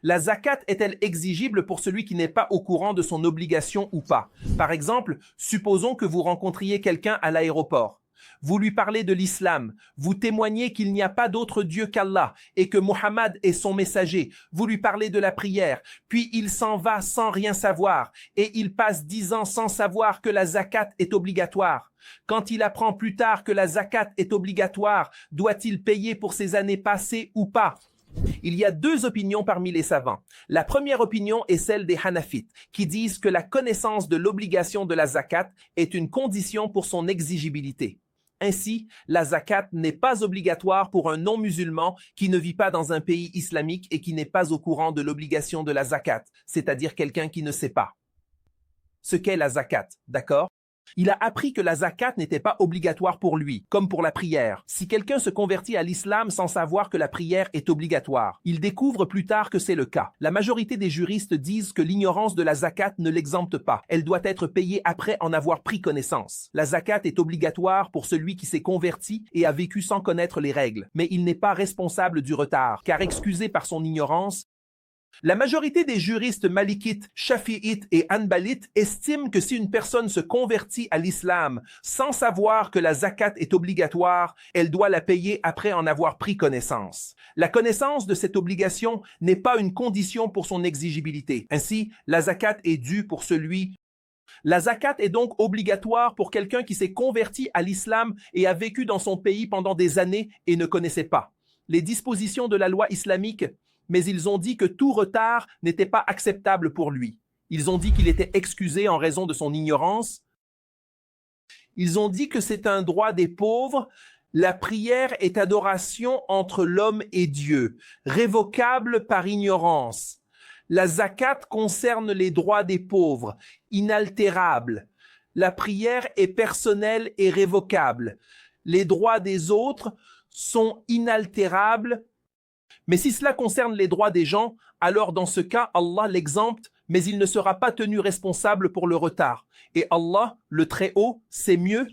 La zakat est-elle exigible pour celui qui n'est pas au courant de son obligation ou pas? Par exemple, supposons que vous rencontriez quelqu'un à l'aéroport. Vous lui parlez de l'islam, vous témoignez qu'il n'y a pas d'autre Dieu qu'Allah et que Muhammad est son messager. Vous lui parlez de la prière, puis il s'en va sans rien savoir et il passe 10 ans sans savoir que la zakat est obligatoire. Quand il apprend plus tard que la zakat est obligatoire, doit-il payer pour ces années passées ou pas? Il y a deux opinions parmi les savants. La première opinion est celle des Hanafites, qui disent que la connaissance de l'obligation de la zakat est une condition pour son exigibilité. Ainsi, la zakat n'est pas obligatoire pour un non-musulman qui ne vit pas dans un pays islamique et qui n'est pas au courant de l'obligation de la zakat, c'est-à-dire quelqu'un qui ne sait pas ce qu'est la zakat, d'accord? Il a appris que la zakat n'était pas obligatoire pour lui, comme pour la prière. Si quelqu'un se convertit à l'islam sans savoir que la prière est obligatoire, il découvre plus tard que c'est le cas. La majorité des juristes disent que l'ignorance de la zakat ne l'exempte pas. Elle doit être payée après en avoir pris connaissance. La zakat est obligatoire pour celui qui s'est converti et a vécu sans connaître les règles. Mais il n'est pas responsable du retard, car excusé par son ignorance, la majorité des juristes malikites, shafi'ites et hanbalites estiment que si une personne se convertit à l'islam sans savoir que la zakat est obligatoire, elle doit la payer après en avoir pris connaissance. La connaissance de cette obligation n'est pas une condition pour son exigibilité. Ainsi, la zakat est due pour celui. La zakat est donc obligatoire pour quelqu'un qui s'est converti à l'islam et a vécu dans son pays pendant des années et ne connaissait pas les dispositions de la loi islamique, mais ils ont dit que tout retard n'était pas acceptable pour lui. Ils ont dit qu'il était excusé en raison de son ignorance. Ils ont dit que c'est un droit des pauvres. La prière est adoration entre l'homme et Dieu, révocable par ignorance. La zakat concerne les droits des pauvres, inaltérables. La prière est personnelle et révocable. Les droits des autres sont inaltérables. Mais si cela concerne les droits des gens, alors dans ce cas, Allah l'exempte, mais il ne sera pas tenu responsable pour le retard. Et Allah, le Très-Haut, sait mieux.